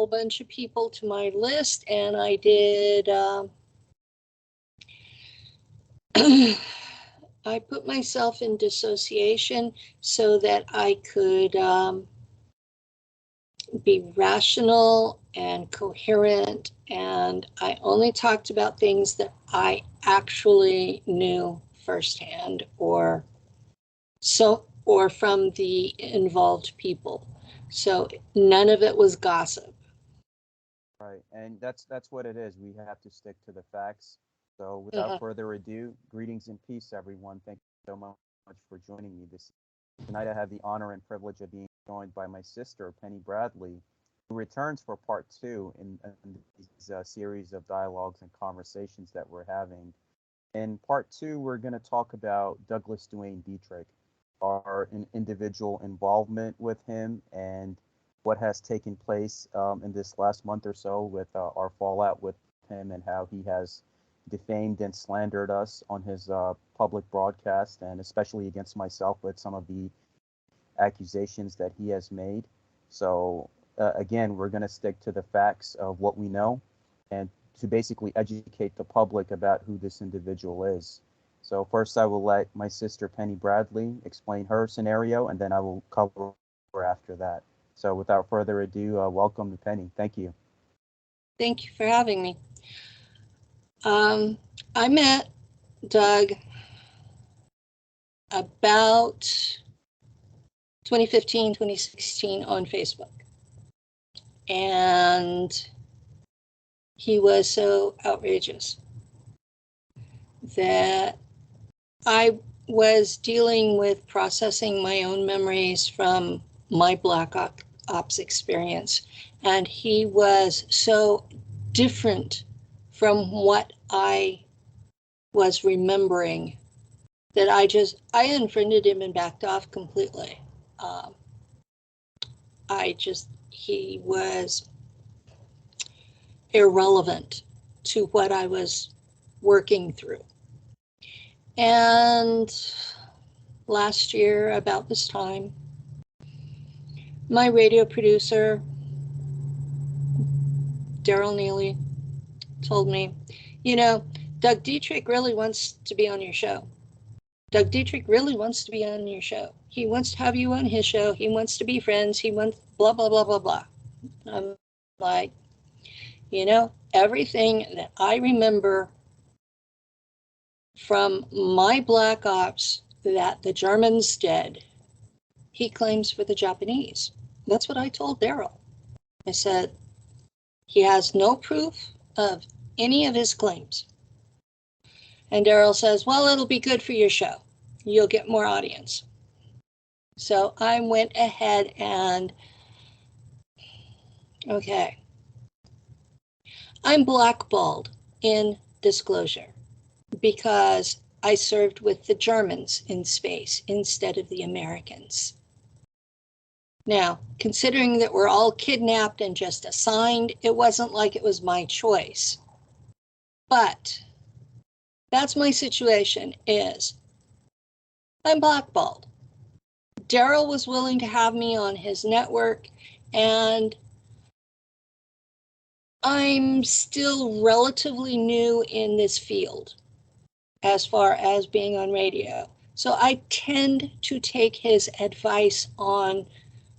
bunch of people to my list, and I did, I put myself in dissociation so that I could be rational and coherent, and I only talked about things that I actually knew firsthand or from the involved people. So none of it was gossip. Right, and that's what it is. We have to stick to the facts. So without further ado, greetings and peace, everyone. Thank you so much for joining me tonight. I have the honor and privilege of being joined by my sister, Penny Bradley, who returns for part 2 in these series of dialogues and conversations that we're having. In part 2, we're going to talk about Duane Dietrich, our individual involvement with him, and what has taken place in this last month or so with our fallout with him, and how he has defamed and slandered us on his public broadcast, and especially against myself with some of the accusations that he has made. So again, we're going to stick to the facts of what we know and to basically educate the public about who this individual is. So first I will let my sister Penny Bradley explain her scenario, and then I will cover after that. So without further ado, welcome to Penny. Thank you. Thank you for having me. I met Doug about 2015, 2016 on Facebook. And he was so outrageous that I was dealing with processing my own memories from my Black Ops experience. And he was so different from what I was remembering that I unfriended him and backed off completely. He was irrelevant to what I was working through. And last year, about this time, my radio producer, Daryl Neely, told me, you know, Doug Dietrich really wants to be on your show. Doug Dietrich really wants to be on your show. He wants to have you on his show. He wants to be friends. He wants blah, blah, blah, blah, blah. I'm like, you know, everything that I remember from my Black Ops that the Germans did, he claims for the Japanese. That's what I told Daryl. I said, he has no proof of any of his claims. And Daryl says, well, it'll be good for your show. You'll get more audience. So I went ahead and, okay, I'm blackballed in disclosure because I served with the Germans in space instead of the Americans. Now, considering that we're all kidnapped and just assigned, it wasn't like it was my choice. But that's my situation, is I'm blackballed. Daryl was willing to have me on his network, and I'm still relatively new in this field as far as being on radio. So I tend to take his advice on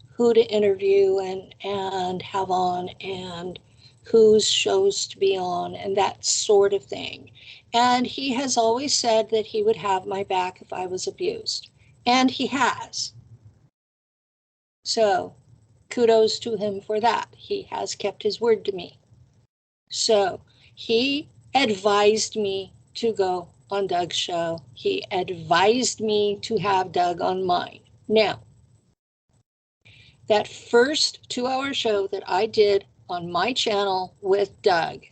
who to interview and have on and whose shows to be on and that sort of thing. And he has always said that he would have my back if I was abused. And he has. So kudos to him for that. He has kept his word to me. So he advised me to go on Doug's show. He advised me to have Doug on mine. Now, that first 2-hour show that I did on my channel with Doug,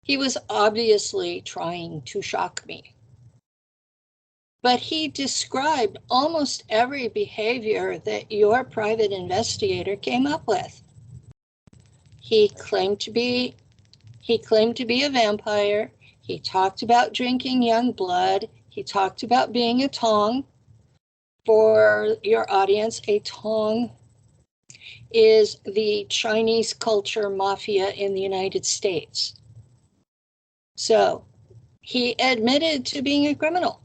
he was obviously trying to shock me. But he described almost every behavior that your private investigator came up with. He claimed to be a vampire. He talked about drinking young blood. He talked about being a Tong. For your audience, a Tong is the Chinese culture mafia in the United States. So he admitted to being a criminal,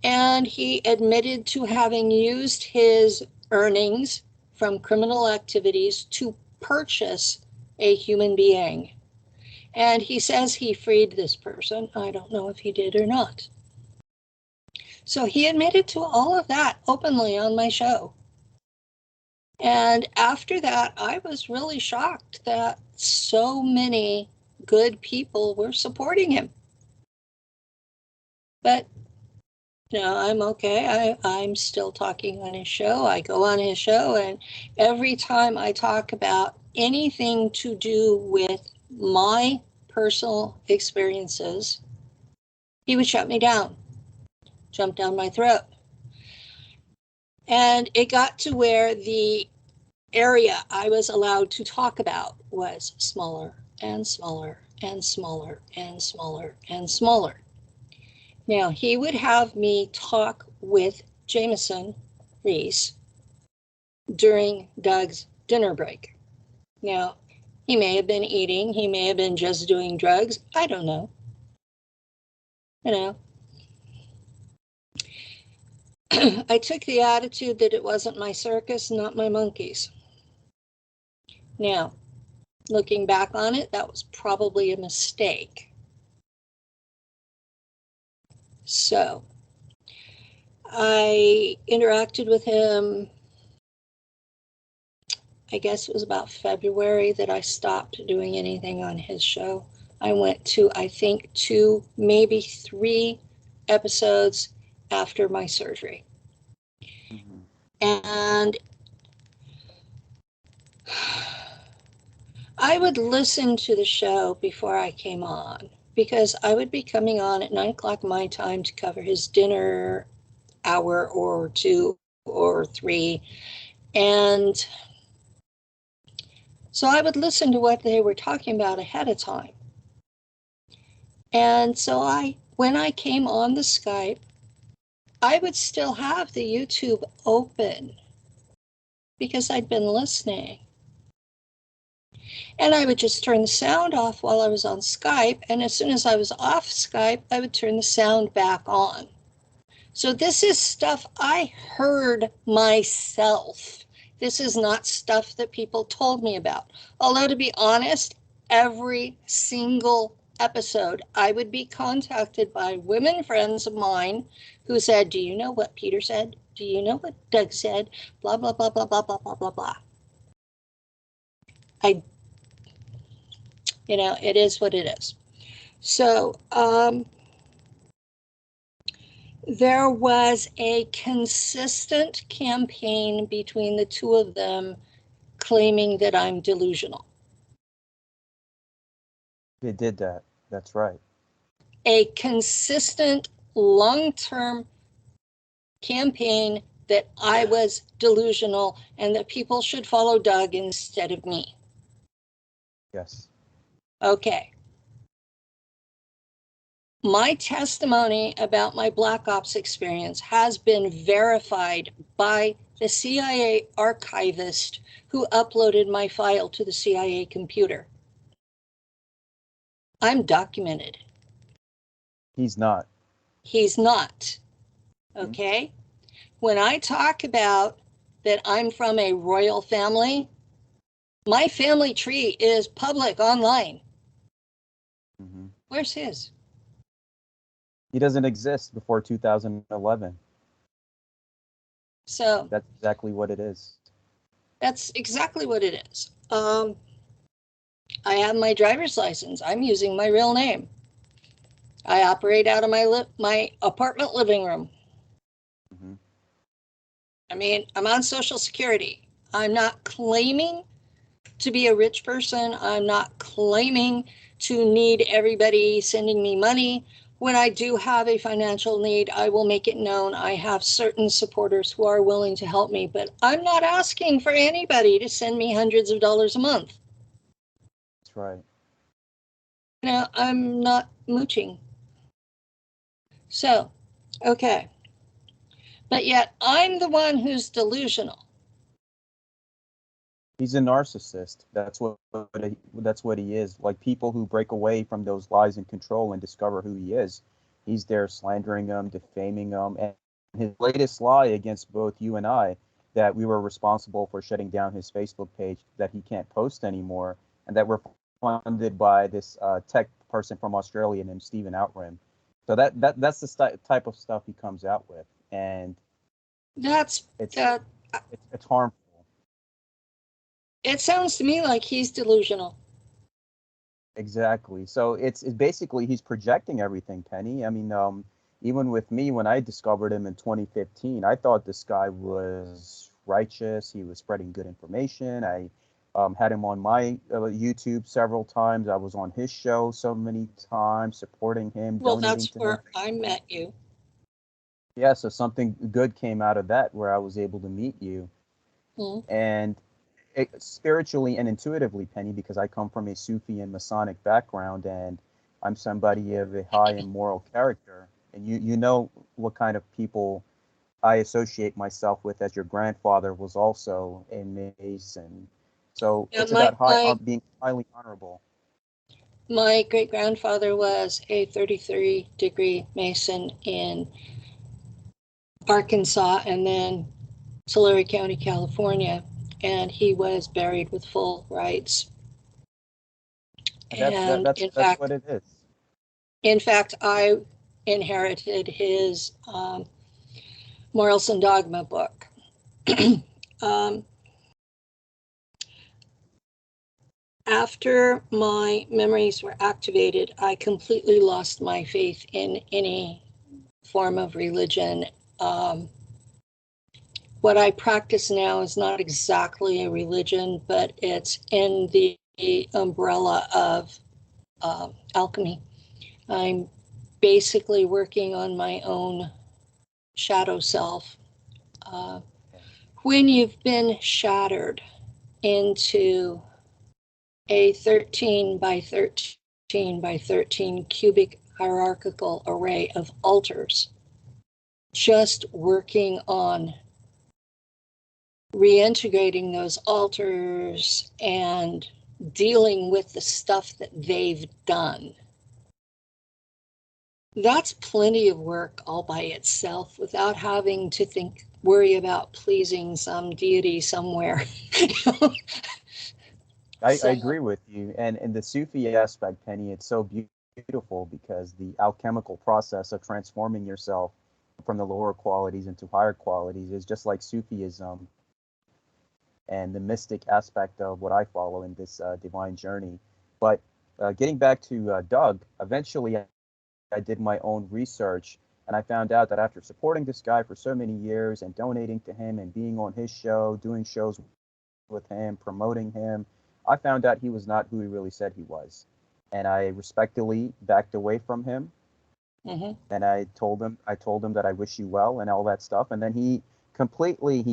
and he admitted to having used his earnings from criminal activities to purchase a human being. And he says he freed this person. I don't know if he did or not. So he admitted to all of that openly on my show. And after that, I was really shocked that so many good people were supporting him. But no, I'm okay. I'm still talking on his show. I go on his show, and every time I talk about anything to do with my personal experiences, he would shut me down, jump down my throat. And it got to where the area I was allowed to talk about was smaller and smaller and smaller and smaller and smaller. Now, he would have me talk with Jameson Reese during Doug's dinner break. Now, he may have been eating, he may have been just doing drugs, I don't know. You know, I took the attitude that it wasn't my circus, not my monkeys. Now, looking back on it, that was probably a mistake. So I interacted with him. I guess it was about February that I stopped doing anything on his show. I went to, I think, 2, maybe 3 episodes after my surgery. Mm-hmm. And I would listen to the show before I came on, because I would be coming on at 9 o'clock my time to cover his dinner hour or 2 or 3. And so I would listen to what they were talking about ahead of time. And so when I came on the Skype, I would still have the YouTube open because I'd been listening. And I would just turn the sound off while I was on Skype. And as soon as I was off Skype, I would turn the sound back on. So this is stuff I heard myself. This is not stuff that people told me about. Although, to be honest, every single episode, I would be contacted by women friends of mine who said, do you know what Peter said? Do you know what Doug said? Blah, blah, blah, blah, blah, blah, blah, blah, blah. It is what it is. So, there was a consistent campaign between the two of them claiming that I'm delusional. They did that. That's right. A consistent long-term campaign that I was delusional and that people should follow Doug instead of me. Yes. Okay. My testimony about my Black Ops experience has been verified by the CIA archivist who uploaded my file to the CIA computer. I'm documented. He's not. He's not. Okay? When I talk about that I'm from a royal family, my family tree is public online. Mm-hmm. Where's his? He doesn't exist before 2011. So that's exactly what it is. That's exactly what it is. I have my driver's license. I'm using my real name. I operate out of my apartment living room. Mm-hmm. I mean, I'm on Social Security. I'm not claiming to be a rich person. I'm not claiming to need everybody sending me money. When I do have a financial need, I will make it known. I have certain supporters who are willing to help me, but I'm not asking for anybody to send me hundreds of dollars a month. That's right. I'm not mooching. So, okay. But yet I'm the one who's delusional. He's a narcissist. That's what he is. Like people who break away from those lies and control and discover who he is. He's there slandering them, defaming them, and his latest lie against both you and I, that we were responsible for shutting down his Facebook page, that he can't post anymore, and that we're funded by this tech person from Australia named Stephen Outram. So that's the type of stuff he comes out with, and That's it's that. it's harmful. It sounds to me like he's delusional. Exactly. So it's basically he's projecting everything, Penny. I mean, even with me, when I discovered him in 2015, I thought this guy was righteous. He was spreading good information. I had him on my YouTube several times. I was on his show so many times, supporting him, Well, donating that's to him. where I met you. Yeah, so something good came out of that, where I was able to meet you. And spiritually and intuitively, Penny, because I come from a Sufi and Masonic background, and I'm somebody of a high and moral character. And you know what kind of people I associate myself with, as your grandfather was also a Mason. So Yeah, it's about being highly honorable. my great grandfather was a 33-degree Mason in Arkansas and then Tulare County, California, and he was buried with full rights. And That's what it is. in fact, I inherited his Morals and Dogma book. After my memories were activated, I completely lost my faith in any form of religion. What I practice now is not exactly a religion, but it's in the umbrella of alchemy. I'm basically working on my own shadow self. When you've been shattered into a 13 by 13 by 13 cubic hierarchical array of altars, just working on reintegrating those altars and dealing with the stuff that they've done. That's plenty of work all by itself without having to worry about pleasing some deity somewhere. I agree with you. And in the Sufi aspect, Penny, it's so beautiful because the alchemical process of transforming yourself from the lower qualities into higher qualities is just like Sufism and the mystic aspect of what I follow in this divine journey. But getting back to Doug, eventually I did my own research, and I found out that after supporting this guy for so many years and donating to him and being on his show, doing shows with him, promoting him, I found out he was not who he really said he was. And I respectfully backed away from him. And I told him that I wish you well and all that stuff. And then he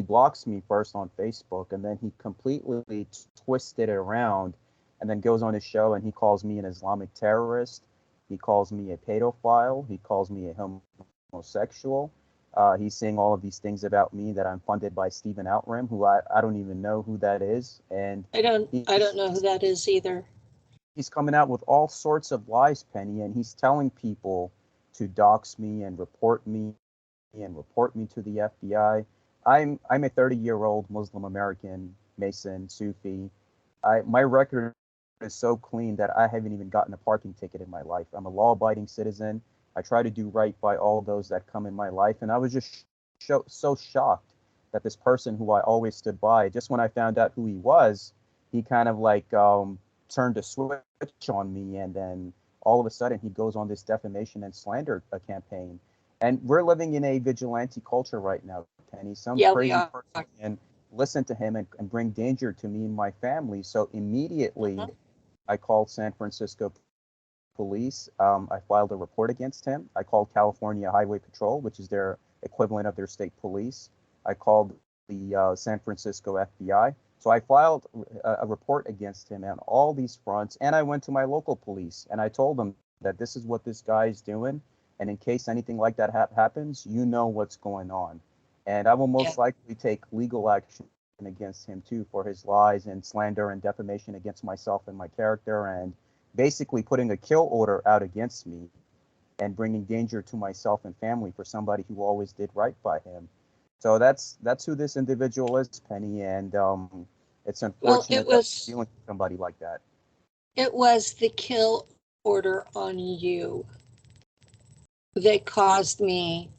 blocks me first on Facebook, and then he completely twisted it around and then goes on his show and he calls me an Islamic terrorist. He calls me a pedophile. He calls me a homosexual. He's saying all of these things about me, that I'm funded by Stephen Outram, who I don't even know who that is. And I don't know who that is either. He's coming out with all sorts of lies, Penny, and he's telling people to dox me and report me to the FBI. I'm a 30-year-old Muslim American Mason Sufi. My record is so clean that I haven't even gotten a parking ticket in my life. I'm a law-abiding citizen. I try to do right by all those that come in my life, and I was just so shocked that this person who I always stood by, just when I found out who he was, he kind of like turned a switch on me, and then all of a sudden he goes on this defamation and slander campaign. And we're living in a vigilante culture right now, Penny. Some crazy person can listen to him and bring danger to me and my family. So immediately I called San Francisco police. I filed a report against him. I called California Highway Patrol, which is their equivalent of their state police. I called the San Francisco FBI. So I filed a report against him on all these fronts, and I went to my local police and I told them that this is what this guy is doing, and in case anything like that happens, you know what's going on, and I will most likely take legal action against him too for his lies and slander and defamation against myself and my character, and basically putting a kill order out against me and bringing danger to myself and family for somebody who always did right by him. So that's who this individual is, Penny, and it's Well, unfortunate that we're dealing with somebody like that. it was the kill order on you that caused me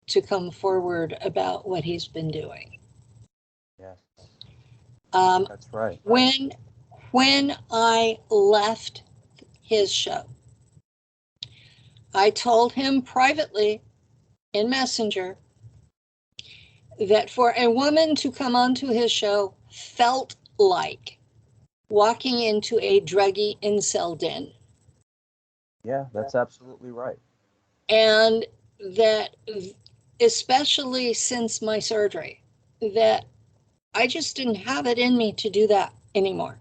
to come forward about what he's been doing. Yes, Um, that's right. when I left his show, I told him privately in Messenger that for a woman to come onto his show felt like walking into a druggy incel den. Yeah, that's absolutely right. And that, especially since my surgery, that I just didn't have it in me to do that anymore.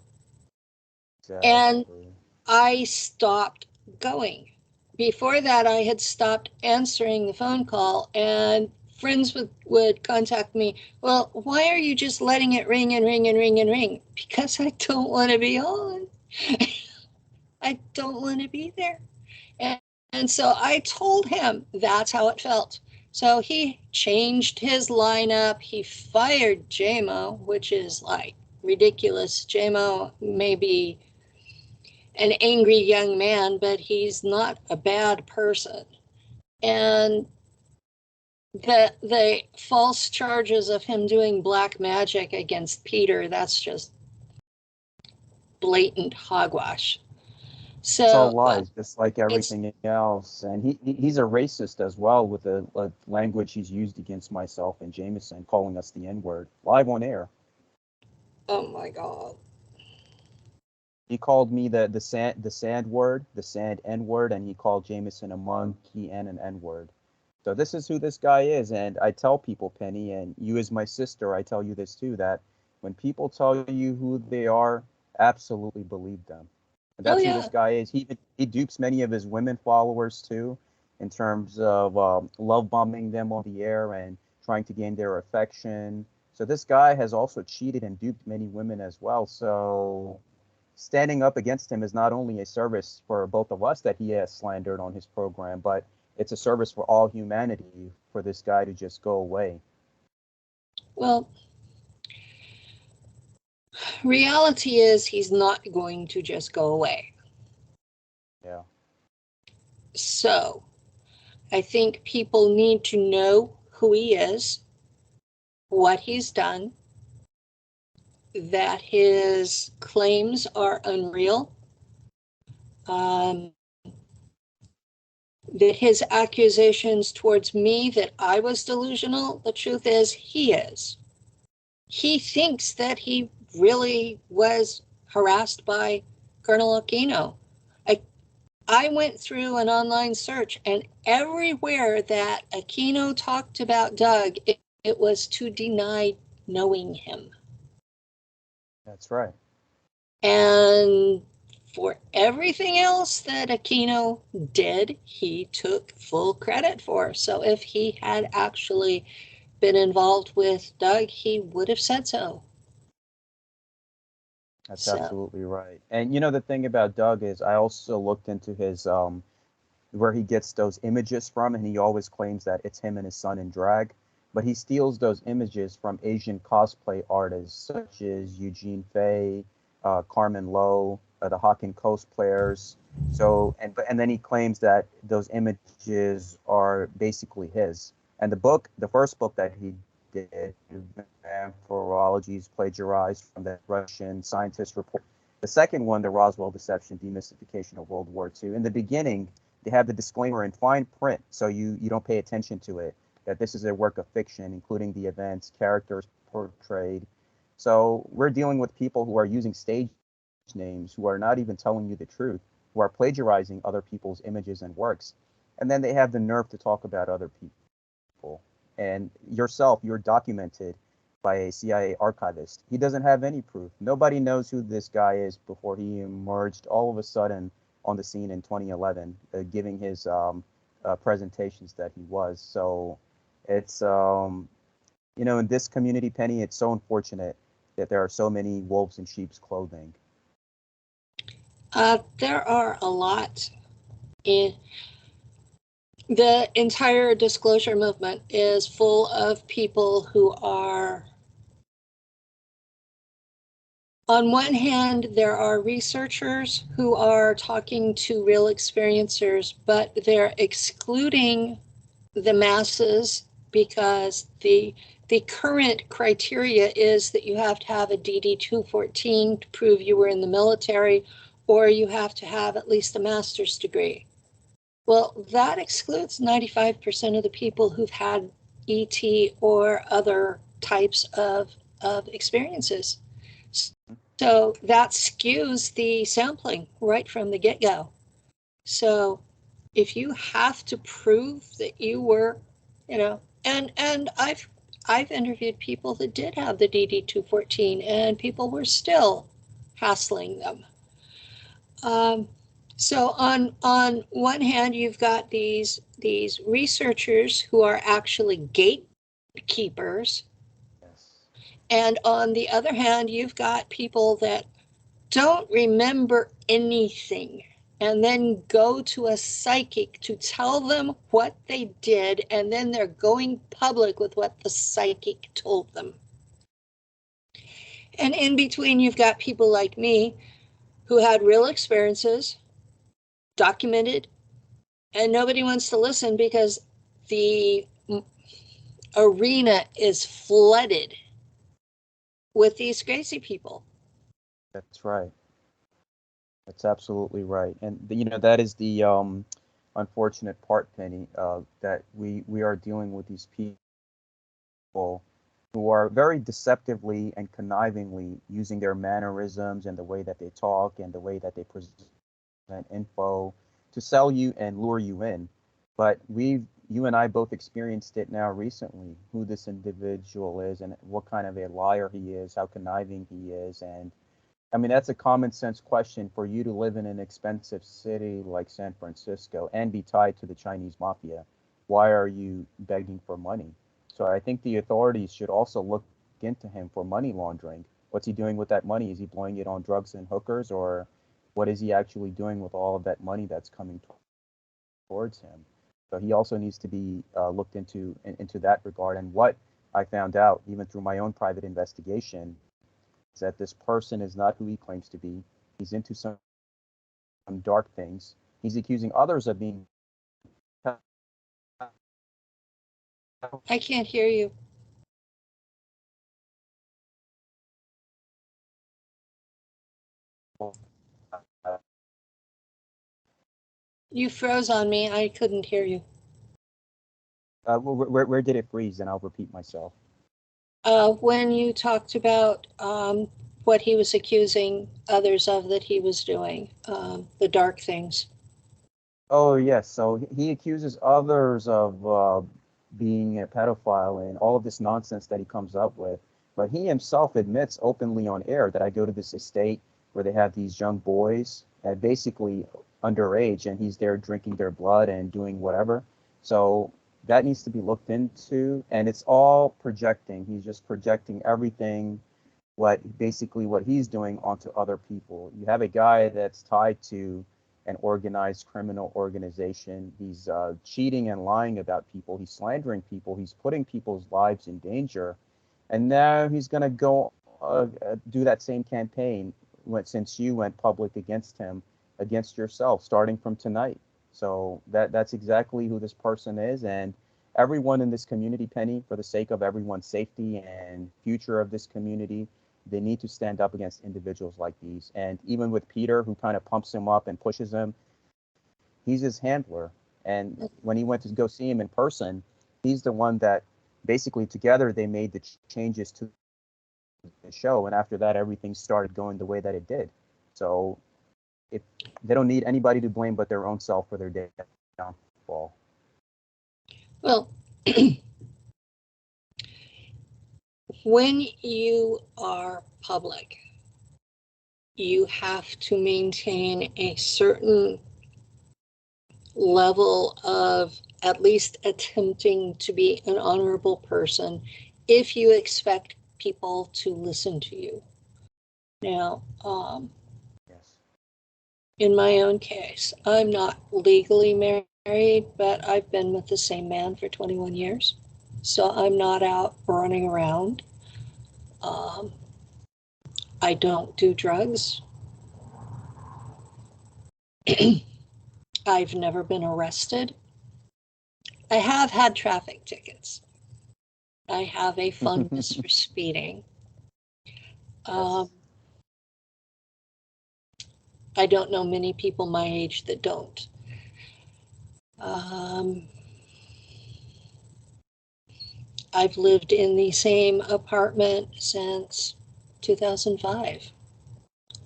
Exactly. And I stopped going. Before that, I had stopped answering the phone call, and friends would contact me. Well, why are you just letting it ring and ring and ring and ring? Because I don't want to be on. I don't want to be there. And so I told him that's how it felt. So he changed his lineup. He fired JMO, which is like ridiculous. JMO may be an angry young man, but he's not a bad person. And the false charges of him doing black magic against Peter, that's just blatant hogwash. It's all So, lies, just like it's, everything else. And he's a racist as well with the language he's used against myself and Jameson, calling us the N-word live on air. oh my God. He called me the sand N-word, and he called Jameson a monkey and an N-word. So this is who this guy is, and I tell people, Penny, and you as my sister, I tell you this too, that when people tell you who they are, absolutely believe them. And Oh that's who this yeah. guy is. He dupes many of his women followers too, in terms of love bombing them on the air and trying to gain their affection. So this guy has also cheated and duped many women as well. So standing up against him is not only a service for both of us that he has slandered on his program, but it's a service for all humanity for this guy to just go away. Well, reality is he's not going to just go away. Yeah. So I think people need to know who he is, what he's done, that his claims are unreal, um, that his accusations towards me that I was delusional, the truth is he is. He thinks that he really was harassed by Colonel Aquino. I, I went through an online search, and everywhere that Aquino talked about Doug, it was to deny knowing him. That's right. And for everything else that Aquino did, he took full credit for. So if he had actually been involved with Doug, he would have said so. That's So, absolutely right. And you know the thing about Doug is I also looked into his where he gets those images from, and he always claims that it's him and his son in drag, but he steals those images from Asian cosplay artists such as Eugene Fei, Carmen Lowe, the Hawken Coast players. So and then he claims that those images are basically his. And the first book that he did, Amphorology, is plagiarized from the Russian scientist report. The second one, the Roswell Deception, Demystification of World War II. In the beginning, they have the disclaimer in fine print, so you don't pay attention to it, that this is a work of fiction, including the events, characters portrayed. So we're dealing with people who are using stage names, who are not even telling you the truth, who are plagiarizing other people's images and works. And then they have the nerve to talk about other people. And yourself, you're documented by a CIA archivist. He doesn't have any proof. Nobody knows who this guy is before he emerged all of a sudden on the scene in 2011, giving his presentations that he was. So it's You know, in this community, Penny, it's so unfortunate that there are so many wolves in sheep's clothing. There are a lot. In the entire disclosure movement is full of people who are, on one hand, there are researchers who are talking to real experiencers, but they're excluding the masses because the current criteria is that you have to have a DD-214 to prove you were in the military, or you have to have at least a master's degree. Well, that excludes 95% of the people who've had ET or other types of experiences. So that skews the sampling right from the get-go. So if you have to prove that you were, you know, and I've interviewed people that did have the DD-214 and people were still hassling them. So on one hand, you've got these researchers who are actually gatekeepers. Yes. And on the other hand, you've got people that don't remember anything and then go to a psychic to tell them what they did, and then they're going public with what the psychic told them. And in between, you've got people like me who had real experiences, documented, and nobody wants to listen because the arena is flooded with these crazy people. That's right. That's absolutely right. And you know, that is the unfortunate part, Penny, that we are dealing with these people who are very deceptively and connivingly using their mannerisms and the way that they talk and the way that they present info to sell you and lure you in. But you and I both experienced it now recently, who this individual is and what kind of a liar he is, how conniving he is. And I mean, that's a common sense question for you to live in an expensive city like San Francisco and be tied to the Chinese mafia. Why are you begging for money? So I think the authorities should also look into him for money laundering. What's he doing with that money? Is he blowing it on drugs and hookers, or what is he actually doing with all of that money that's coming towards him? So he also needs to be looked into that regard. And what I found out, even through my own private investigation, is that this person is not who he claims to be. He's into some dark things. He's accusing others of being. I can't hear you. You froze on me. I couldn't hear you. Where did it freeze? And I'll repeat myself. When you talked about what he was accusing others of that he was doing, the dark things. Oh, yes. So he accuses others of being a pedophile and all of this nonsense that he comes up with. But he himself admits openly on air that I go to this estate where they have these young boys, basically underage, and he's there drinking their blood and doing whatever. So that needs to be looked into. And it's all projecting. He's just projecting everything, what he's doing onto other people. You have a guy that's tied to an organized criminal organization. He's cheating and lying about people. He's slandering people. He's putting people's lives in danger. And now he's going to go do that same campaign since you went public against him, against yourself, starting from tonight. So that's exactly who this person is. And everyone in this community, Penny, for the sake of everyone's safety and future of this community, they need to stand up against individuals like these. And even with Peter, who kind of pumps him up and pushes him, he's his handler. And when he went to go see him in person, he's the one that basically together they made the changes to the show. And after that, everything started going the way that it did. So if they don't need anybody to blame but their own self for their downfall. Well, when you are public, you have to maintain a certain level of at least attempting to be an honorable person if you expect people to listen to you. Now, Yes. in my own case, I'm not legally married, but I've been with the same man for 21 years. So I'm not out running around. I don't do drugs. I've never been arrested. I have had traffic tickets. I have a fondness for speeding. Yes. I don't know many people my age that don't. I've lived in the same apartment since 2005.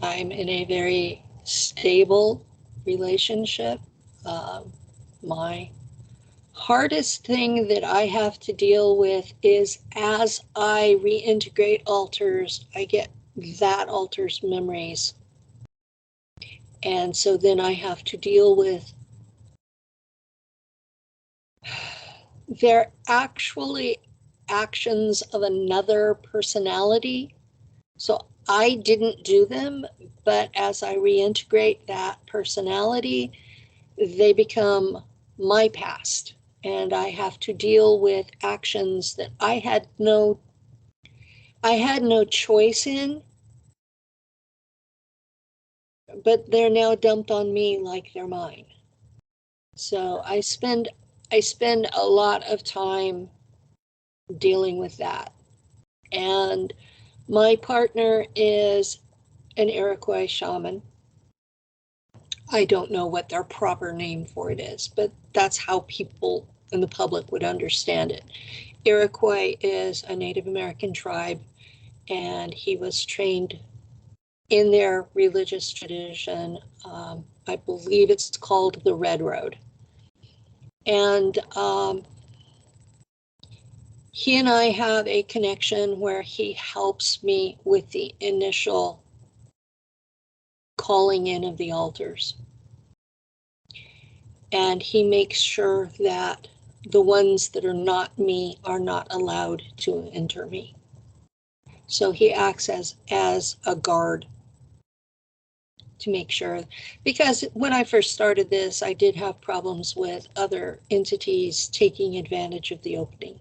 I'm in a very stable relationship. My hardest thing that I have to deal with is as I reintegrate alters, I get that alter's memories. And so then I have to deal with, they're actually actions of another personality. So I didn't do them, but as I reintegrate that personality, they become my past. And I have to deal with actions that I had no choice in, but they're now dumped on me like they're mine. So I spend a lot of time dealing with that. And my partner is an Iroquois shaman. I don't know what their proper name for it is, but that's how people in the public would understand it. Iroquois is a Native American tribe, and he was trained in their religious tradition. I believe it's called the Red Road. And he and I have a connection where he helps me with the initial calling in of the altars. And he makes sure that the ones that are not me are not allowed to enter me. So he acts as a guard to make sure, because when I first started this, I did have problems with other entities taking advantage of the opening.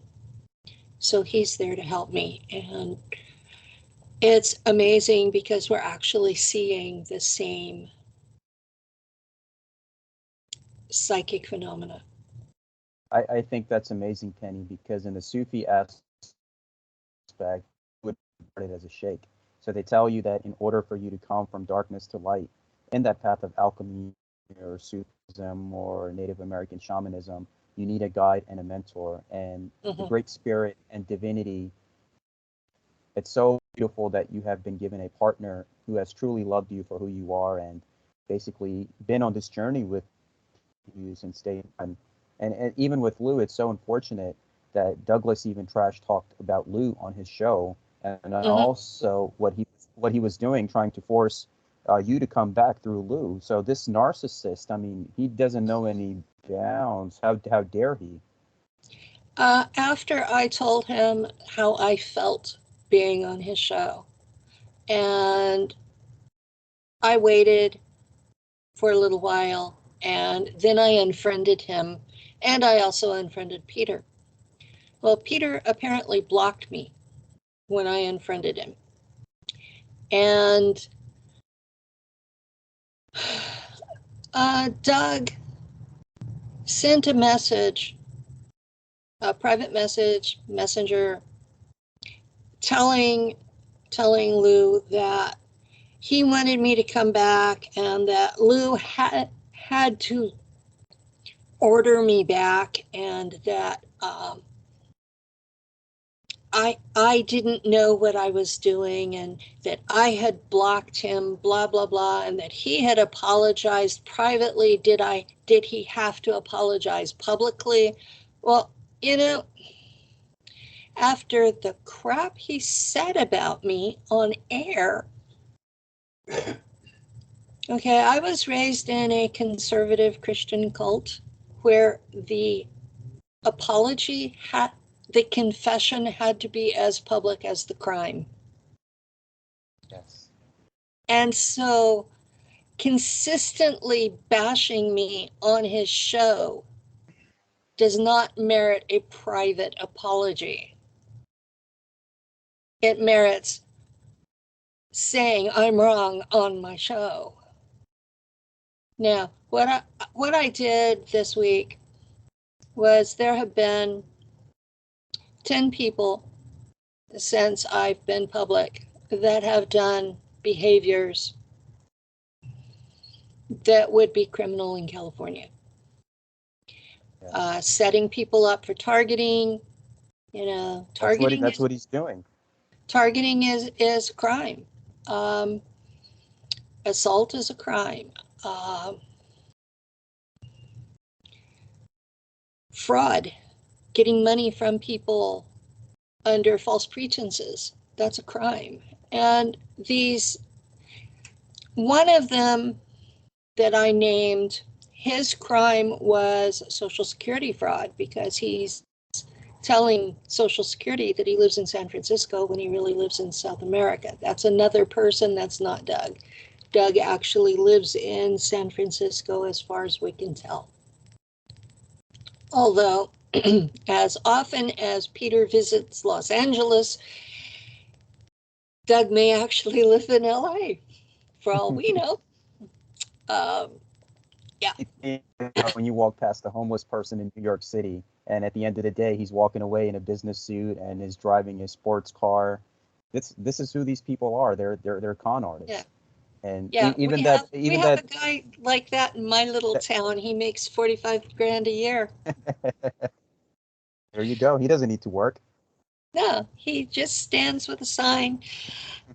So he's there to help me. And it's amazing because we're actually seeing the same psychic phenomena. I think that's amazing, Penny, because in the Sufi aspect, would regard it as a sheikh. So they tell you that in order for you to come from darkness to light in that path of alchemy or Sufism or Native American shamanism, you need a guide and a mentor. And the Great Spirit and divinity, it's so beautiful that you have been given a partner who has truly loved you for who you are and basically been on this journey with you since day one. And even with Lou, it's so unfortunate that Douglas even trash talked about Lou on his show, and also what he was doing, trying to force you to come back through Lou. So this narcissist, I mean, he doesn't know any bounds. How dare he? After I told him how I felt being on his show, and I waited for a little while, and then I unfriended him, and I also unfriended Peter. Well, Peter apparently blocked me when I unfriended him. And Doug sent a message, a private message, messenger, telling Lou that he wanted me to come back and that Lou had to order me back, and that I didn't know what I was doing, and that I had blocked him, blah, blah, blah, and that he had apologized privately. Did he have to apologize publicly? Well, you know, after the crap he said about me on air, okay, I was raised in a conservative Christian cult where the apology the confession had to be as public as the crime. Yes. And so consistently bashing me on his show does not merit a private apology. It merits saying I'm wrong on my show. Now, what I did this week was there have been 10 people since I've been public that have done behaviors that would be criminal in California. Yes. Setting people up for targeting, targeting. That's what he's doing. Targeting is a crime. Assault is a crime. Fraud, getting money from people under false pretenses, that's a crime. And one of them that I named, his crime was Social Security fraud, because he's telling Social Security that he lives in San Francisco when he really lives in South America. That's another person, that's not Doug. Doug actually lives in San Francisco as far as we can tell. Although, as often as Peter visits Los Angeles, Doug may actually live in LA, for all we know. Yeah. When you walk past a homeless person in New York City, and at the end of the day, he's walking away in a business suit and is driving a sports car. This is who these people are. They're con artists. Yeah. And yeah, even we that, have a guy like that in my little town. He makes $45,000 a year. There you go. He doesn't need to work. No, he just stands with a sign,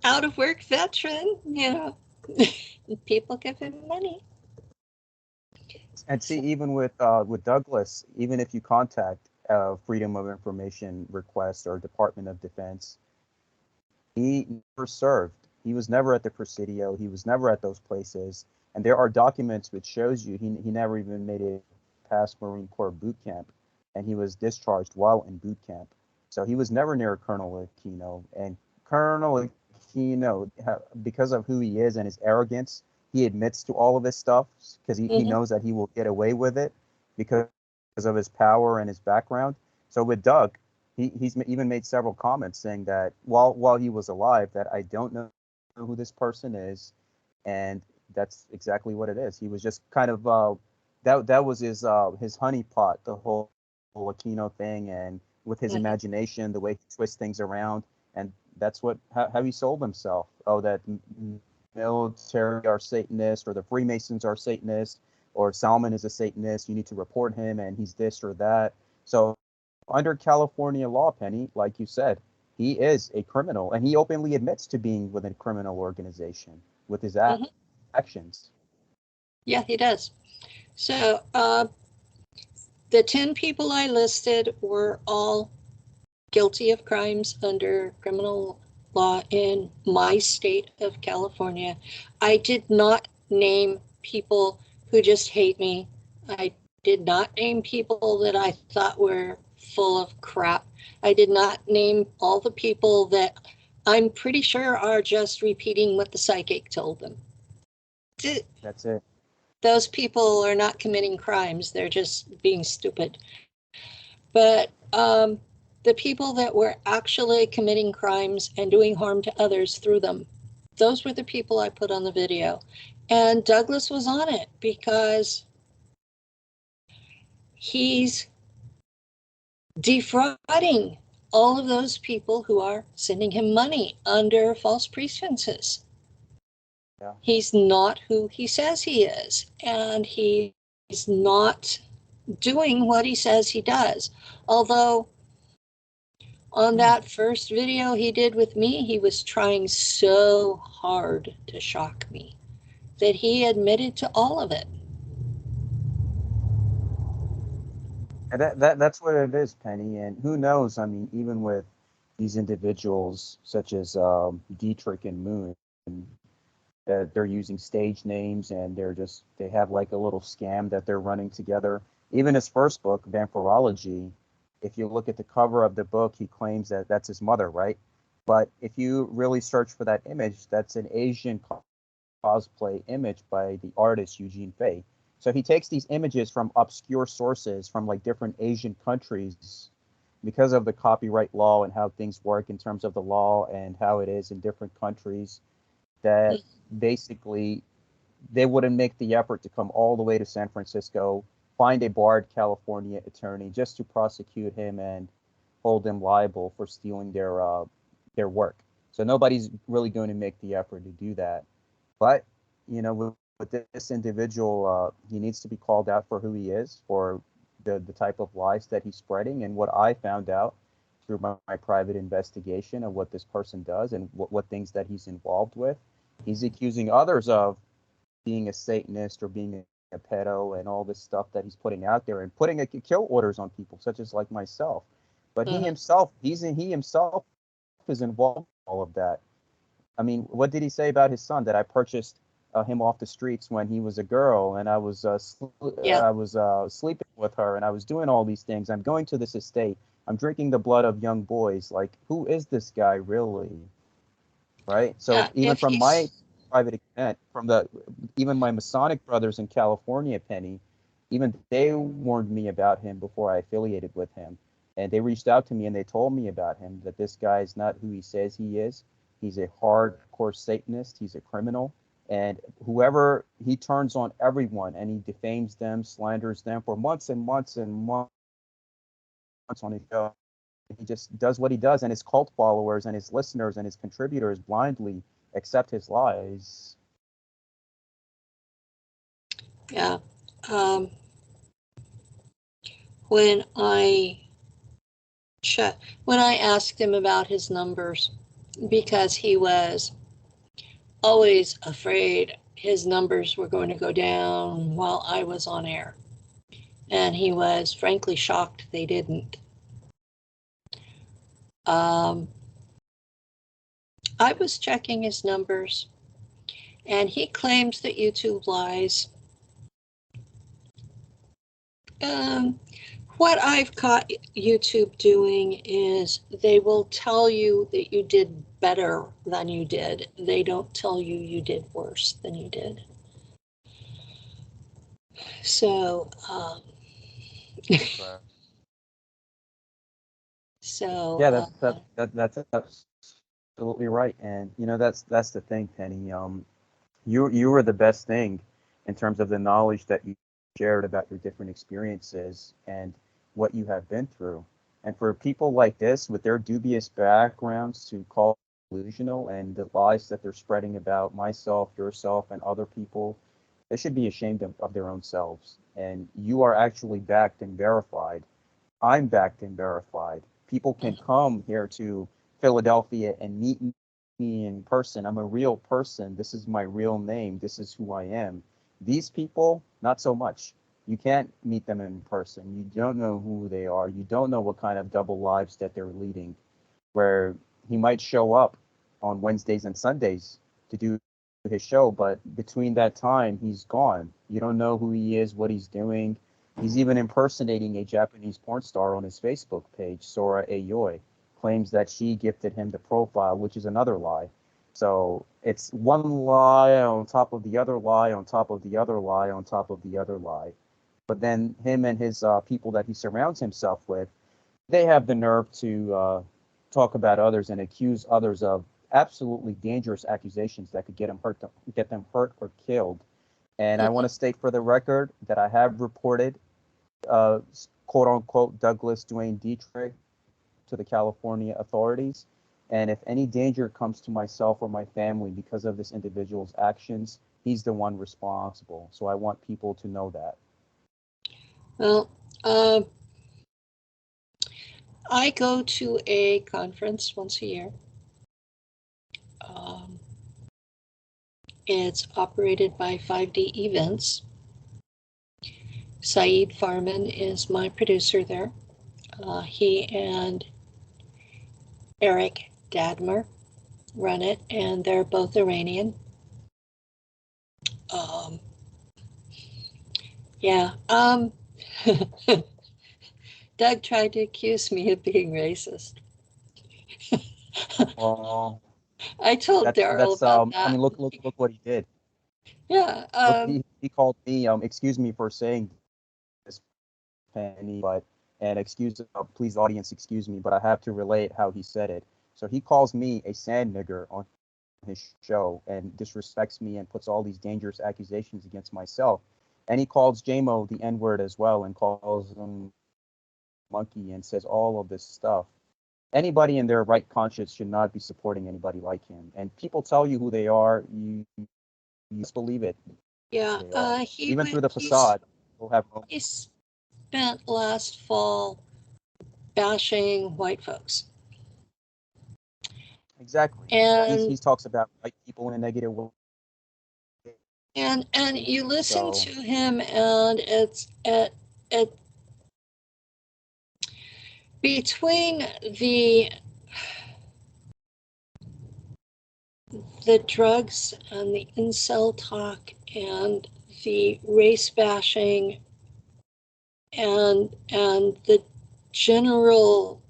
out of work veteran, people give him money. And see, even with Douglas, even if you contact Freedom of Information request or Department of Defense, he never served. He was never at the Presidio. He was never at those places. And there are documents which shows you he never even made it past Marine Corps boot camp, and he was discharged while in boot camp. So he was never near Colonel Aquino. And Colonel Aquino, because of who he is and his arrogance, he admits to all of this stuff because he knows that he will get away with it because of his power and his background. So with Doug, he's even made several comments saying that while he was alive, that I don't know who this person is, and that's exactly what it is. He was just kind of that was his honeypot, the whole Aquino thing, and with his imagination, the way he twists things around, and that's how he sold himself. Oh, that military are Satanists, or the Freemasons are Satanists, or Salman is a Satanist. You need to report him, and he's this or that. So under California law, Penny, like you said, he is a criminal, and he openly admits to being with a criminal organization with his actions. Yeah, he does. So the 10 people I listed were all guilty of crimes under criminal law in my state of California. I did not name people who just hate me. I did not name people that I thought were full of crap. I did not name all the people that I'm pretty sure are just repeating what the psychic told them. That's it. Those people are not committing crimes. They're just being stupid. But the people that were actually committing crimes and doing harm to others through them, those were the people I put on the video. And Douglas was on it because he's defrauding all of those people who are sending him money under false pretenses. Yeah. He's not who he says he is, and he's not doing what he says he does. Although on that first video he did with me, he was trying so hard to shock me that he admitted to all of it. And that's what it is, Penny. And who knows? I mean, even with these individuals such as Dietrich and Moon, they're using stage names, and they have like a little scam that they're running together. Even his first book, Vampirology, If you look at the cover of the book, he claims that that's his mother, right? But if you really search for that image, that's an Asian cosplay image by the artist Eugene Fei. So he takes these images from obscure sources from like different Asian countries because of the copyright law and how things work in terms of the law and how it is in different countries, that basically they wouldn't make the effort to come all the way to San Francisco, find a barred California attorney just to prosecute him and hold him liable for stealing their work. So nobody's really going to make the effort to do that. But with this individual, he needs to be called out for who he is, for the type of lies that he's spreading. And what I found out through my private investigation of what this person does and what things that he's involved with, he's accusing others of being a Satanist or being a pedo and all this stuff that he's putting out there and putting kill orders on people, such as like myself. But he himself is involved in all of that. I mean, what did he say about his son? That I purchased him off the streets when he was a girl, and I was sleeping with her, and I was doing all these things. I'm going to this estate. I'm drinking the blood of young boys. Like, who is this guy really? Right. So even from my private extent, even my Masonic brothers in California, Penny, even they warned me about him before I affiliated with him, and they reached out to me and they told me about him, that this guy is not who he says he is. He's a hardcore Satanist. He's a criminal. And whoever, he turns on everyone and he defames them, slanders them for months and months and months on his show. He just does what he does, and his cult followers and his listeners and his contributors blindly accept his lies. Yeah. When I asked him about his numbers, because he was always afraid his numbers were going to go down while I was on air. And he was frankly shocked they didn't. I was checking his numbers, and he claims that YouTube lies. What I've caught YouTube doing is they will tell you that you did better than you did. They don't tell you you did worse than you did. So, so yeah, that's absolutely right. And that's the thing, Penny. You were the best thing in terms of the knowledge that you shared about your different experiences and what you have been through. And for people like this with their dubious backgrounds to call delusional and the lies that they're spreading about myself, yourself, and other people, they should be ashamed of their own selves. And you are actually backed and verified. I'm backed and verified. People can come here to Philadelphia and meet me in person. I'm a real person. This is my real name. This is who I am. These people, not so much. You can't meet them in person. You don't know who they are. You don't know what kind of double lives that they're leading, where he might show up on Wednesdays and Sundays to do his show, but between that time, he's gone. You don't know who he is, what he's doing. He's even impersonating a Japanese porn star on his Facebook page, Sora Ayoi. Claims that she gifted him the profile, which is another lie. So it's one lie on top of the other lie on top of the other lie on top of the other lie. But then him and his people that he surrounds himself with, they have the nerve to talk about others and accuse others of absolutely dangerous accusations that could get them hurt or killed. And I want to state for the record that I have reported quote unquote Douglas Duane Dietrich to the California authorities. And if any danger comes to myself or my family because of this individual's actions, he's the one responsible. So I want people to know that. Well, I go to a conference once a year. It's operated by 5D Events. Saeed Farman is my producer there. He and Eric Dadmer run it, and they're both Iranian. Yeah. Doug tried to accuse me of being racist. Well, I told Daryl that's about I that. mean, look what he did. Yeah. Look, he called me. Excuse me for saying this, Penny, but and excuse, please, audience, excuse me, but I have to relate how he said it. So he calls me a sand nigger on his show and disrespects me and puts all these dangerous accusations against myself. And he calls JMO the N-word as well and calls him monkey and says all of this stuff. Anybody in their right conscience should not be supporting anybody like him. And people tell you who they are, you just believe it. Yeah. They are. He Even through went. the facade, they'll have He spent last fall bashing white folks. exactly. And He talks about white people in a negative way. and you listen So to him, and it between the drugs and the incel talk and the race bashing and the general,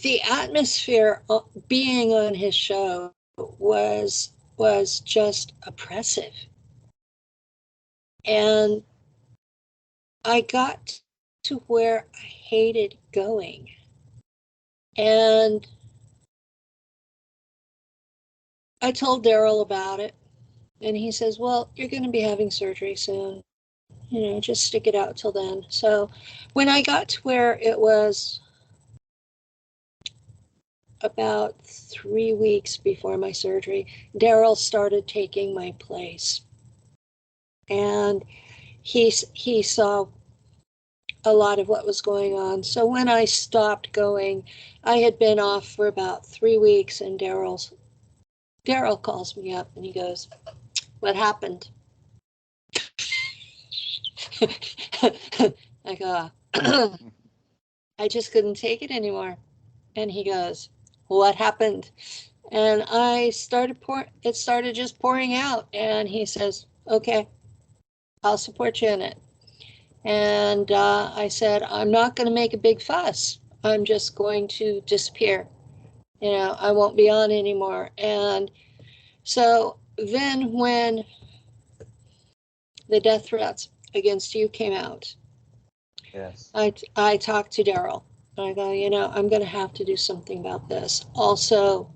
the atmosphere being on his show was just oppressive. And I got to where I hated going. And I told Daryl about it. And he says, well, you're going to be having surgery soon. Just stick it out till then. So when I got to where it was about 3 weeks before my surgery, Daryl started taking my place. And he saw a lot of what was going on. So when I stopped going, I had been off for about 3 weeks, and Daryl calls me up and he goes, what happened? I go, I just couldn't take it anymore. And he goes, what happened? And it started just pouring out. And he says, okay, I'll support you in it. And I said, I'm not going to make a big fuss. I'm just going to disappear. I won't be on anymore. And so then when the death threats against you came out, yes, I talked to Daryl. I go, I'm going to have to do something about this. Also,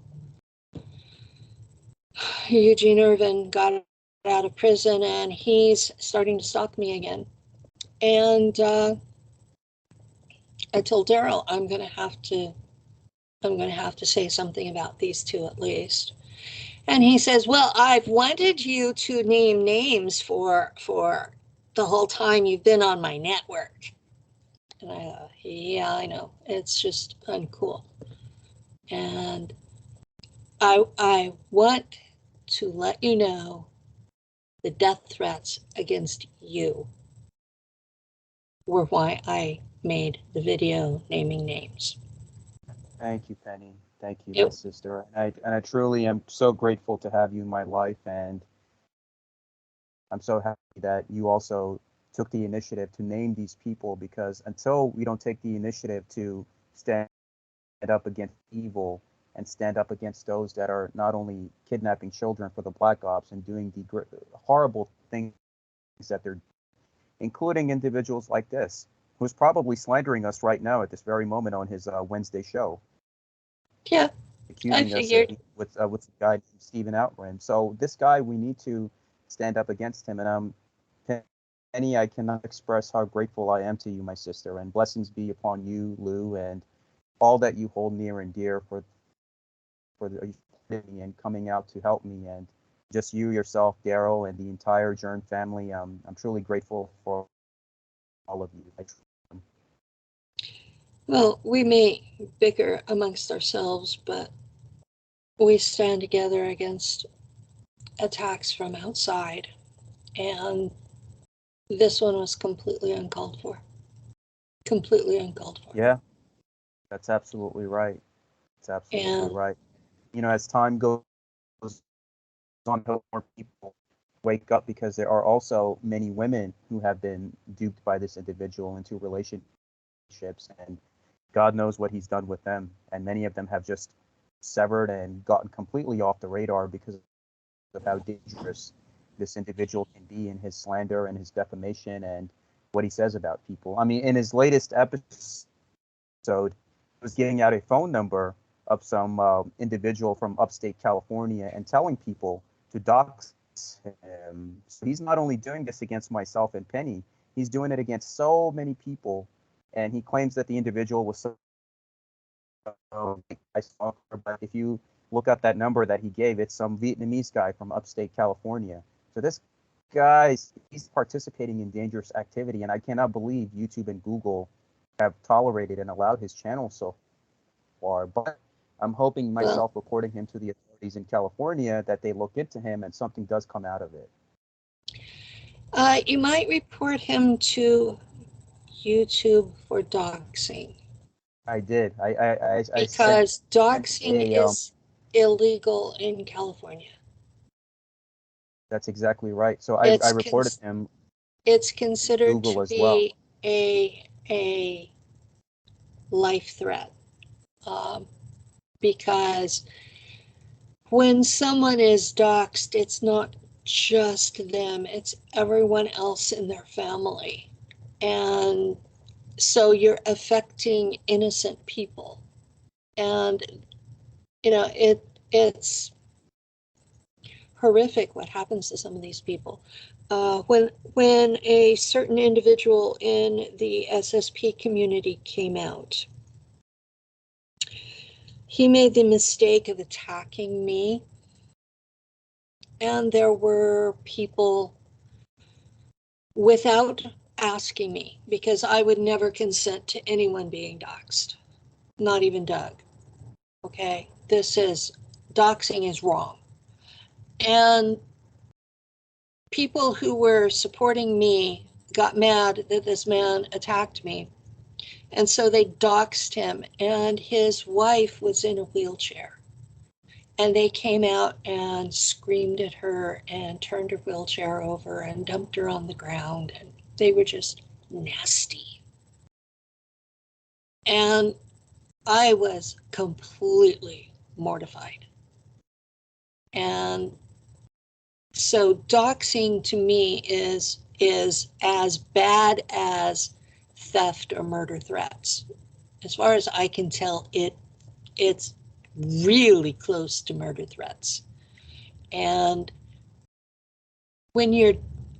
Eugene Irvin got out of prison and he's starting to stalk me again. And I told Daryl, I'm going to have to say something about these two at least. And he says, well, I've wanted you to name names for the whole time you've been on my network. And I go, yeah, I know. It's just uncool. And I want to let you know the death threats against you were why I made the video naming names. thank you, Penny. Thank you, my It, sister. And I truly am so grateful to have you in my life, and I'm so happy that you also took the initiative to name these people, because until we don't take the initiative to stand up against evil and stand up against those that are not only kidnapping children for the Black Ops and doing the horrible things that they're, including individuals like this, who's probably slandering us right now at this very moment on his Wednesday show, yeah, I accusing us of figured. with the guy Stephen Outram. So this guy, we need to stand up against him. And Penny, I cannot express how grateful I am to you, my sister, and blessings be upon you, Lou, and all that you hold near and dear for the and coming out to help me, and just you yourself, Daryl, and the entire Jern family. I'm truly grateful for all of you. Well, we may bicker amongst ourselves, but we stand together against attacks from outside. And this one was completely uncalled for. Completely uncalled for. Yeah, that's absolutely right. It's absolutely And right. As time goes on, more people wake up, because there are also many women who have been duped by this individual into relationships, and God knows what he's done with them. And many of them have just severed and gotten completely off the radar because of how dangerous this individual can be in his slander and his defamation and what he says about people. I mean, in his latest episode, he was giving out a phone number of some individual from upstate California and telling people to dox him. So he's not only doing this against myself and Penny, he's doing it against so many people. And he claims that the individual was so I saw her, but if you look up that number that he gave, it's some Vietnamese guy from upstate California. So this guy, he's participating in dangerous activity, and I cannot believe YouTube and Google have tolerated and allowed his channel so far. But I'm hoping myself reporting him to the authorities in California that they look into him and something does come out of it. You might report him to YouTube for doxing. I did. Because doxing is illegal in California. That's exactly right. So I reported him. It's considered Google to be a life threat, because when someone is doxed, it's not just them, it's everyone else in their family. And so you're affecting innocent people. And, you know, it's horrific what happens to some of these people. When a certain individual in the SSP community came out, he made the mistake of attacking me. And there were people, without asking me, because I would never consent to anyone being doxxed, not even Doug. Okay, doxing is wrong. And people who were supporting me got mad that this man attacked me. And so they doxed him, and his wife was in a wheelchair. And they came out and screamed at her and turned her wheelchair over and dumped her on the ground. And they were just nasty. And I was completely mortified. And so doxing to me is as bad as theft or murder threats. As far as I can tell, it's really close to murder threats. And when you're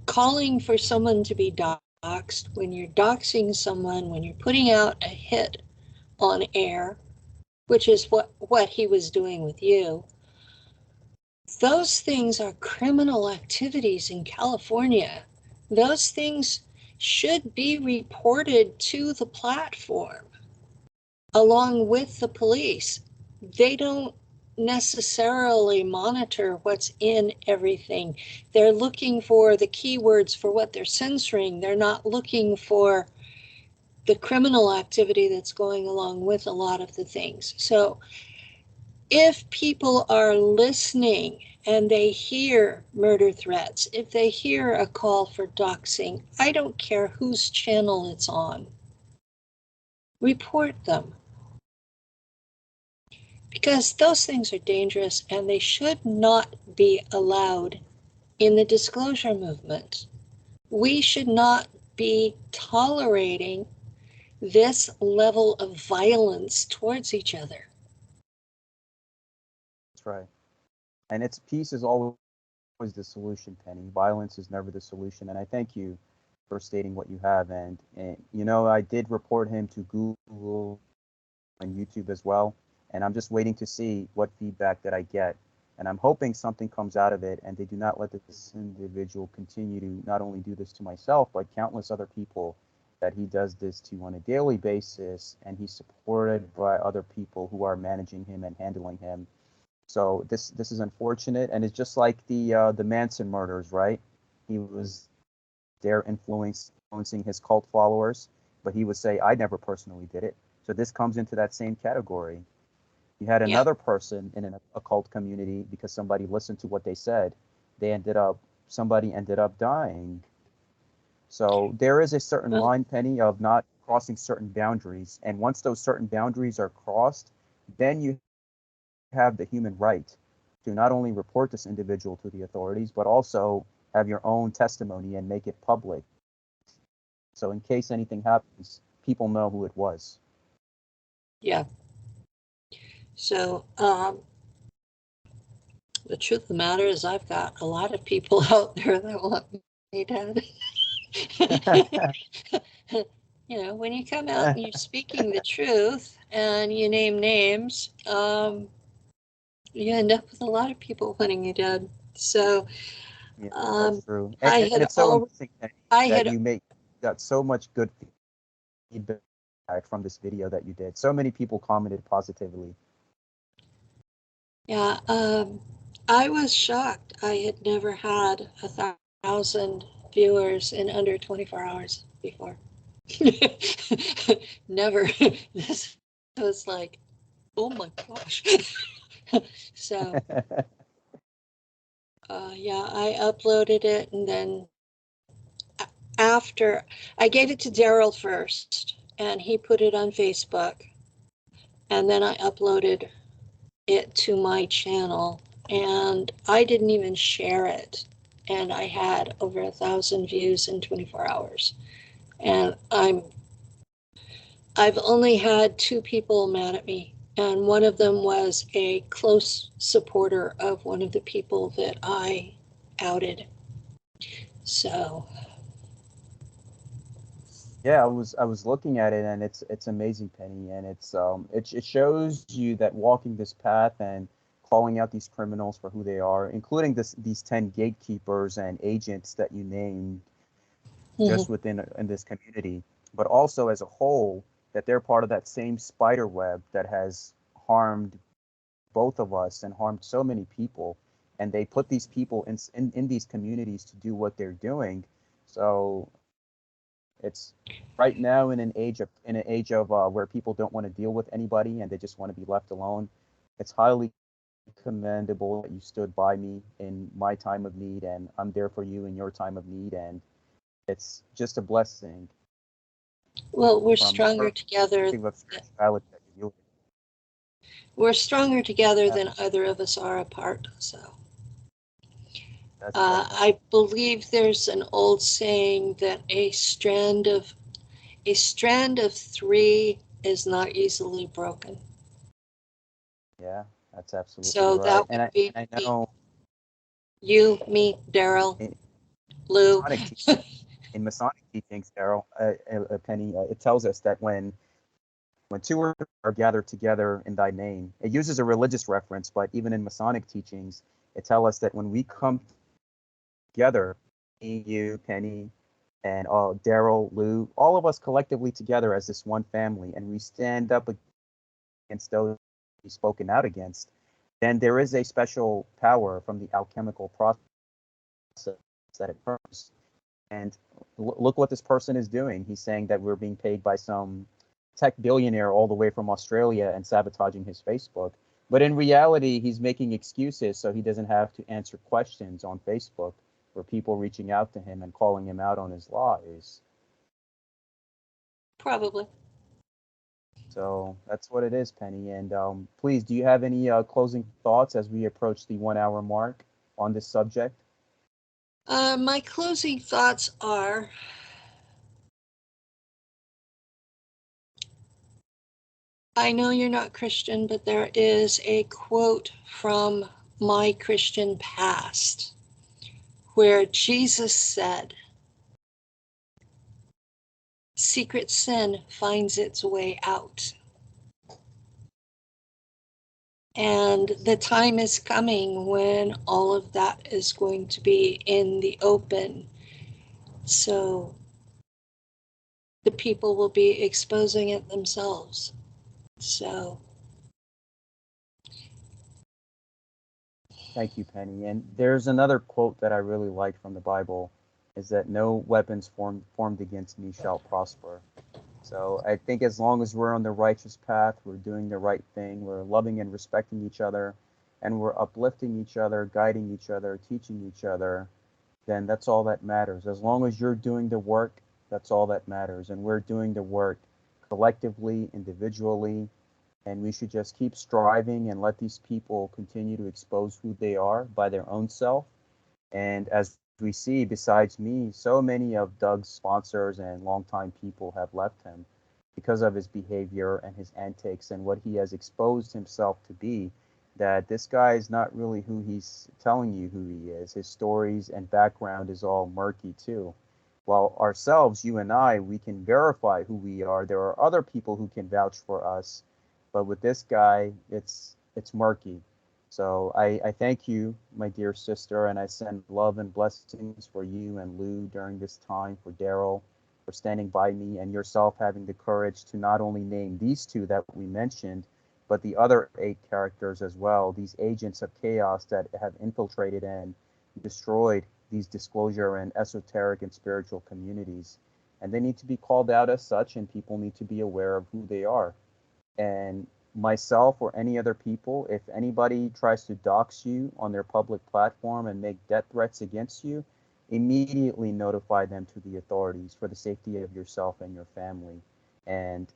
calling for someone to be doxxed, when you're doxing someone, when you're putting out a hit on air, which is what he was doing with you, those things are criminal activities in California. Those things should be reported to the platform along with the police. They don't necessarily monitor what's in everything. They're looking for the keywords for what they're censoring. They're not looking for the criminal activity that's going along with a lot of the things. So if people are listening and they hear murder threats, if they hear a call for doxing, I don't care whose channel it's on, report them. Because those things are dangerous and they should not be allowed in the disclosure movement. We should not be tolerating this level of violence towards each other. That's right. And peace is always the solution, Penny. Violence is never the solution. And I thank you for stating what you have. And you know, I did report him to Google and YouTube as well. And I'm just waiting to see what feedback that I get. And I'm hoping something comes out of it and they do not let this individual continue to not only do this to myself, but countless other people that he does this to on a daily basis. And he's supported by other people who are managing him and handling him. So this is unfortunate, and it's just like the Manson murders, right? He was there influencing his cult followers, but he would say, I never personally did it. So this comes into that same category. You had another person in a cult community, because somebody listened to what they said, they ended up somebody ended up dying. So there is a certain Well, line, Penny, of not crossing certain boundaries. And once those certain boundaries are crossed, then you have the human right to not only report this individual to the authorities, but also have your own testimony and make it public. So in case anything happens, people know who it was. yeah. So the truth of the matter is I've got a lot of people out there that want me dead. You know, when you come out and you're speaking the truth and you name names, you end up with a lot of people wanting you dead. So Yeah, um, that's true. I And had it's so all amazing I that had you got so much good feedback from this video that you did. So many people commented positively. yeah I was shocked. I had never had 1,000 viewers in under 24 hours before. Never. This was like, oh my gosh. So yeah, I uploaded it, and then after I gave it to Daryl first, and he put it on Facebook, and then I uploaded it to my channel, and I didn't even share it, and I had over 1,000 views in 24 hours. And I've only had two people mad at me, and one of them was a close supporter of one of the people that I outed. So Yeah, I was looking at it, and it's amazing, Penny, and it shows you that walking this path and calling out these criminals for who they are, including these 10 gatekeepers and agents that you named mhm. just in this community, but also as a whole, that they're part of that same spider web that has harmed both of us and harmed so many people, and they put these people in these communities to do what they're doing. So it's right now in an age of where people don't want to deal with anybody and they just want to be left alone. It's highly commendable that you stood by me in my time of need, and I'm there for you in your time of need, and it's just a blessing Well, we're from the stronger together. perspective of spirituality that you do. We're stronger together Yeah, than either of us are apart. So that's right. I believe there's an old saying that a strand of three is not easily broken. Yeah, that's absolutely So right. that And would I be and I know you, me, Daryl, in Lou. Masonic Masonic teachings, Daryl, Penny, it tells us that when two are gathered together in thy name, it uses a religious reference, but even in Masonic teachings, it tells us that when we come together, me, you, Penny, and Daryl, Lou, all of us collectively together as this one family, and we stand up against those spoken out against, then there is a special power from the alchemical process that occurs. And look what this person is doing. He's saying that we're being paid by some tech billionaire all the way from Australia and sabotaging his Facebook. But in reality, he's making excuses so he doesn't have to answer questions on Facebook for people reaching out to him and calling him out on his lies. Probably. So that's what it is, Penny. And please, do you have any closing thoughts as we approach the 1 hour mark on this subject? My closing thoughts are I know you're not Christian, but there is a quote from my Christian past where Jesus said, secret sin finds its way out. And the time is coming when all of that is going to be in the open. So the people will be exposing it themselves. So, Thank you, Penny. And there's another quote that I really like from the Bible, is that no weapons formed against me shall prosper. So I think as long as we're on the righteous path, we're doing the right thing, we're loving and respecting each other, and we're uplifting each other, guiding each other, teaching each other, then that's all that matters. As long as you're doing the work, that's all that matters. And we're doing the work collectively, individually, and we should just keep striving and let these people continue to expose who they are by their own self. And as we see, besides me, so many of Doug's sponsors and longtime people have left him because of his behavior and his antics and what he has exposed himself to be, that this guy is not really who he's telling you who he is. His stories and background is all murky too. While ourselves, you and I, we can verify who we are. There are other people who can vouch for us, but with this guy, it's murky. So I thank you, my dear sister, and I send love and blessings for you and Lou during this time, for Daryl, for standing by me, and yourself having the courage to not only name these two that we mentioned, but the other 8 characters as well, these agents of chaos that have infiltrated and destroyed these disclosure and esoteric and spiritual communities. And they need to be called out as such, and people need to be aware of who they are. And myself or any other people, if anybody tries to dox you on their public platform and make death threats against you, immediately notify them to the authorities for the safety of yourself and your family. And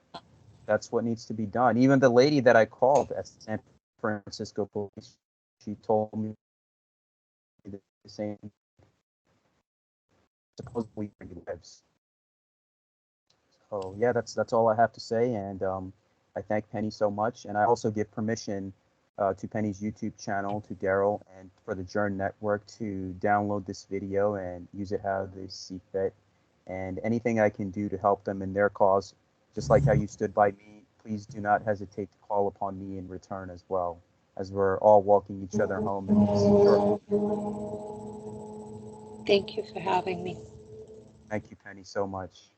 that's what needs to be done. Even the lady that I called at San Francisco police, she told me the same, supposedly where he lives. So yeah, that's all I have to say, and I thank Penny so much, and I also give permission to Penny's YouTube channel, to Daryl, and for the Journ Network to download this video and use it how they see fit, and anything I can do to help them in their cause, just like how you stood by me, please do not hesitate to call upon me in return as well, as we're all walking each other home in these short. Thank you for having me. Thank you, Penny, so much.